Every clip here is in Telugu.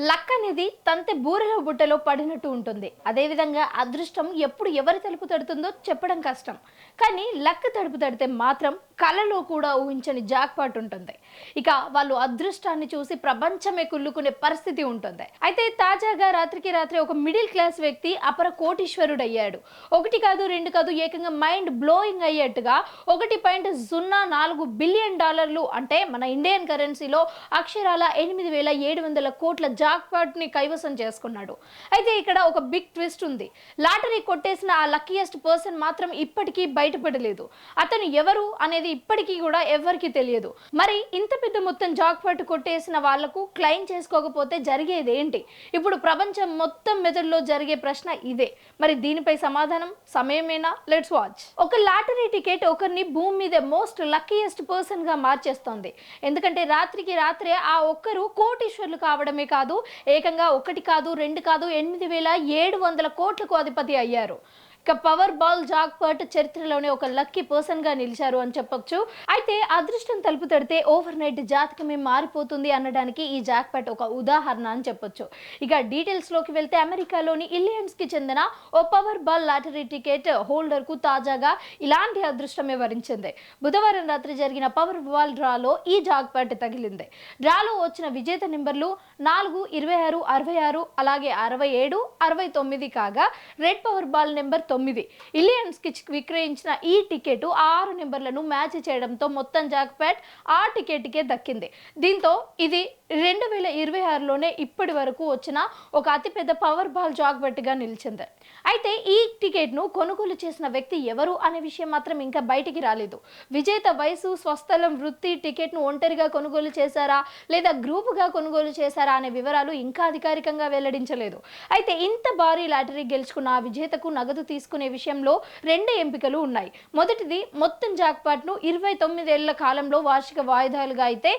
లక్ అనేది తంతె బూరెల బుట్టలో పడినట్టు ఉంటుంది. అదేవిధంగా అదృష్టం ఎప్పుడు ఎవరి తలుపు తడుతుందో చెప్పడం కష్టం. కానీ లక్ తలుపు తడితే మాత్రం కలలో కూడా ఊహించని జాక్పాట్ ఉంటుంది. ఇక వాళ్ళు అదృష్టాన్ని చూసి ప్రపంచమే కుళ్ళుకునే పరిస్థితి ఉంటుంది. అయితే తాజాగా రాత్రికి రాత్రి ఒక మిడిల్ క్లాస్ వ్యక్తి అపర కోటీశ్వరుడు అయ్యాడు. ఒకటి కాదు రెండు కాదు ఏకంగా మైండ్ బ్లోయింగ్ అయ్యేట్టుగా 1.04 బిలియన్ డాలర్లు అంటే మన ఇండియన్ కరెన్సీలో అక్షరాల 8,700 కోట్ల జాక్పాట్ ని కైవసం చేసుకున్నాడు. అయితే ఇక్కడ ఒక బిగ్ ట్విస్ట్ ఉంది. లాటరీ కొట్టేసిన ఆ లక్కీయెస్ట్ పర్సన్ మాత్రం ఇప్పటికీ బయటపడలేదు. అతను ఎవరు అనేది ఇప్పటికీ కూడా ఎవరికి తెలియదు. మరి ఇంత పెద్ద మొత్తం జాక్పాట్ కొట్టేసిన వాళ్లకు క్లెయిమ్ చేసుకోకపోతే జరిగేది ఏంటి? ఇప్పుడు ప్రపంచం మొత్తం మెదడులో జరిగే ప్రశ్న ఇదే. మరి దీనిపై సమాధానం సమయమేనా? Let's watch. ఒక లాటరీ టికెట్ ఒకరిని భూమి మీద మోస్ట్ లక్కీయెస్ట్ పర్సన్ గా మార్చేస్తోంది. ఎందుకంటే రాత్రికి రాత్రే ఆ ఒక్కరు కోటీశ్వర్లు కావడమే కాదు, ఏకంగా ఒకటి కాదు రెండు కాదు 8,700 కోట్లకు అధిపతి అయ్యారు. ఇక పవర్ బాల్ జాక్పాట్ చరిత్రలోనే ఒక లక్కీ పర్సన్ గా నిలిచారు అని చెప్పొచ్చు. అయితే అదృష్టం తలుపు తడితే ఓవర్ నైట్ జాతకమే మారిపోతుంది అనడానికి ఈ జాక్పాట్ ఒక ఉదాహరణ అని చెప్పొచ్చు. ఇక డీటెయిల్స్ లోకి వెళ్తే అమెరికాలోని ఇల్లియన్స్ కి చెందిన ఓ Powerball lottery ticket holder కు తాజాగా ఇలాంటి అదృష్టమే వరించింది. బుధవారం రాత్రి జరిగిన పవర్ బాల్ డ్రాలో ఈ జాక్పాట్ తగిలింది. డ్రాలో వచ్చిన విజేత నెంబర్లు 4, 26, 66 అలాగే 67, 69 కాగా రెడ్ పవర్ బాల్ నెంబర్ 9. ఇలియన్స్ కి విక్రయించిన ఈ టికెట్ 6 నెంబర్లను మ్యాచ్ చేయడంతో మొత్తం జాక్పాట్ ఆ టికెట్ కే దక్కింది. దీంతో ఇది 2026లోనే ఇప్పటి వరకు వచ్చిన ఒక అతిపెద్ద పవర్ బాల్ జాక్పాట్ గా నిలిచింది. అయితే ఈ టికెట్ ను కొనుగోలు చేసిన వ్యక్తి ఎవరు అనే విషయం మాత్రం ఇంకా బయటికి రాలేదు. విజేత వయసు, స్వస్థలం, వృత్తి, టికెట్ ను ఒంటరిగా కొనుగోలు చేశారా లేదా గ్రూప్ గా కొనుగోలు చేశారా అనే వివరాలు ఇంకా అధికారికంగా వెల్లడించలేదు. అయితే ఇంత భారీ లాటరీ గెలుచుకున్న ఆ విజేతకు నగదు తీసుకునే విషయంలో 2 ఎంపికలు ఉన్నాయి. మొదటిది మొత్తం జాక్పాట్ ను 29 ఏళ్ల కాలంలో వార్షిక వాయిదాలుగా అయితే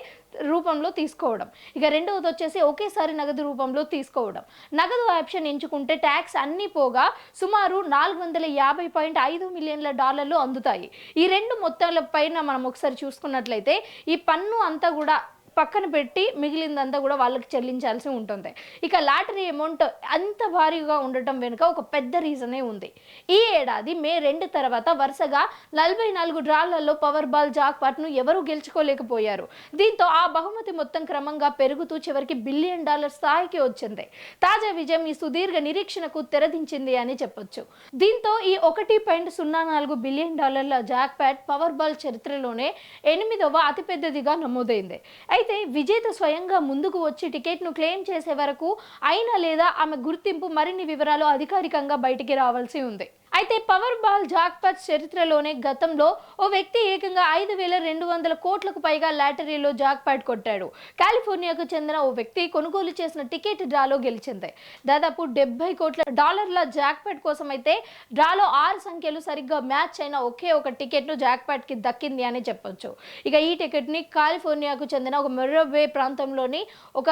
రూపంలో తీసుకోవడం. ఇక రెండవది వచ్చేసి ఒకేసారి నగదు రూపంలో తీసుకోవడం. నగదు ఆప్షన్ ఎంచుకుంటే ట్యాక్స్ అన్ని పోగా సుమారు 450.5 మిలియన్ల డాలర్లు అందుతాయి. ఈ రెండు మొత్తాల పైన మనం ఒకసారి చూసుకున్నట్లయితే ఈ పన్ను అంతా కూడా పక్కన పెట్టి మిగిలిందంతా కూడా వాళ్ళకి చెల్లించాల్సి ఉంటుంది. ఇక లాటరీ అమౌంట్ అంత భారీగా ఉండటం వెనుక ఒక పెద్ద రీజనే ఉంది. ఈ ఏడాది మే 2 తర్వాత వరుసగా 44 డ్రాలలో పవర్ బాల్ జాక్పాట్ ను ఎవరూ గెలుచుకోలేకపోయారు. దీంతో ఆ బహుమతి మొత్తం క్రమంగా పెరుగుతూ చివరికి $1 బిలియన్ స్థాయికి వచ్చింది. తాజా విజయం ఈ సుదీర్ఘ నిరీక్షణకు తెరదించింది అని చెప్పొచ్చు. దీంతో ఈ 1.04 బిలియన్ డాలర్ల జాక్పాట్ పవర్ బాల్ చరిత్రలోనే 8వ అతిపెద్దదిగా నమోదైంది. అయితే విజేత స్వయంగా ముందుకు వచ్చి టికెట్ ను క్లెయిమ్ చేసే వరకు అయినా లేదా ఆమె గుర్తింపు మరిన్ని వివరాలు అధికారికంగా బయటికి రావాల్సి ఉంది. అయితే పవర్ బాల్ జాక్పాట్ చరిత్రలోనే గతంలో ఓ వ్యక్తి ఏకంగా 5,200 కోట్లకు పైగా లాటరీలో జాక్పాట్ కొట్టాడు. కాలిఫోర్నియాకు చెందిన ఓ వ్యక్తి కొనుగోలు చేసిన టికెట్ డ్రాలో గెలిచింది. దాదాపు 70 కోట్ల డాలర్ల జాక్పాట్ కోసం అయితే డ్రాలో 6 సంఖ్యలు సరిగ్గా మ్యాచ్ అయిన ఒకే ఒక టికెట్ ను జాక్పాట్ కి దక్కింది అని చెప్పొచ్చు. ఇక ఈ టికెట్ ని కాలిఫోర్నియాకు చెందిన ఒక మెరోవే ప్రాంతంలోని ఒక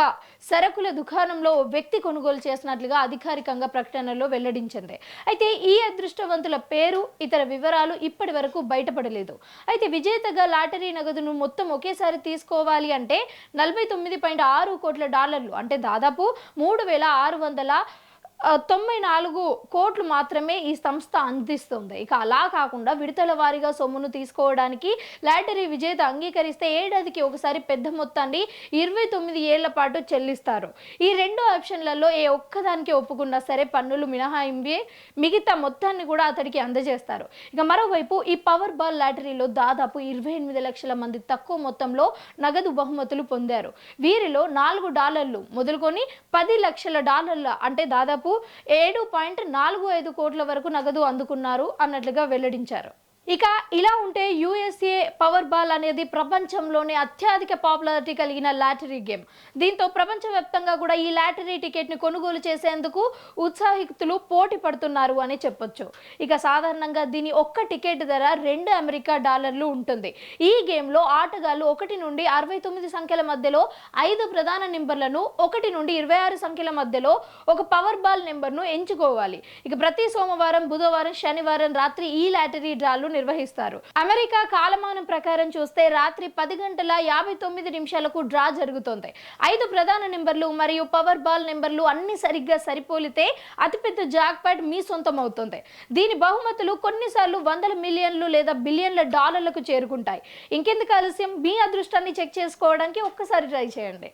సరుకుల దుకాణంలో ఓ వ్యక్తి కొనుగోలు చేసినట్లుగా అధికారికంగా ప్రకటనలో వెల్లడించింది. అయితే ఈ అదృష్టవంతుల పేరు, ఇతర వివరాలు ఇప్పటి వరకు బయటపడలేదు. అయితే విజేతగా లాటరీ నగదును మొత్తం ఒకేసారి తీసుకోవాలి అంటే 49.6 కోట్ల డాలర్లు అంటే దాదాపు 3,694 కోట్లు మాత్రమే ఈ సంస్థ అందిస్తుంది. ఇక అలా కాకుండా విడతల వారీగా సొమ్మును తీసుకోవడానికి లాటరీ విజేత అంగీకరిస్తే ఏడాదికి ఒకసారి పెద్ద మొత్తాన్ని 29 ఏళ్ల పాటు చెల్లిస్తారు. ఈ రెండు ఆప్షన్లలో ఏ ఒక్కదానికి ఒప్పుకున్నా సరే పన్నులు మినహాయింపే మిగతా మొత్తాన్ని కూడా అతడికి అందజేస్తారు. ఇక మరోవైపు ఈ పవర్ బాల్ లాటరీలో దాదాపు 28 లక్షల మంది తక్కువ మొత్తంలో నగదు బహుమతులు పొందారు. వీరిలో $4 మొదలుకొని 10 లక్షల డాలర్ల అంటే దాదాపు 7.45 కోట్ల వరకు నగదు అందుకున్నారు అన్నట్లుగా వెల్లడించారు. ఇక ఇలా ఉంటే యుఎస్ఏ పవర్ బాల్ అనేది ప్రపంచంలోనే అత్యధిక పాపులారిటీ కలిగిన లాటరీ గేమ్. దీంతో ప్రపంచవ్యాప్తంగా కూడా ఈ లాటరీ టికెట్ ని కొనుగోలు చేసేందుకు ఉత్సాహితులు పోటీ పడుతున్నారు అని చెప్పొచ్చు. ఇక సాధారణంగా దీని ఒక్క టికెట్ ధర $2 ఉంటుంది. ఈ గేమ్ లో ఆటగాళ్లు 1 నుండి 69 సంఖ్యల మధ్యలో 5 ప్రధాన నెంబర్లను 1 నుండి 26 సంఖ్యల మధ్యలో ఒక పవర్ బాల్ నెంబర్ ను ఎంచుకోవాలి. ఇక ప్రతి సోమవారం, బుధవారం, శనివారం రాత్రి ఈ లాటరీ డ్రాలు నిర్వహిస్తారు. అమెరికా కాలమానం ప్రకారం చూస్తే రాత్రి 10:59 డ్రా జరుగుతుంది. 5 ప్రధాన నెంబర్లు మరియు పవర్ బాల్ నెంబర్లు అన్ని సరిగ్గా సరిపోలితే అతిపెద్ద జాక్పాట్ మీ సొంతం అవుతుంది. దీని బహుమతులు కొన్నిసార్లు వందల మిలియన్లు లేదా బిలియన్ల డాలర్లకు చేరుకుంటాయి. ఇంకెందుకు ఆలస్యం, మీ అదృష్టాన్ని చెక్ చేసుకోవడానికి ఒక్కసారి ట్రై చేయండి.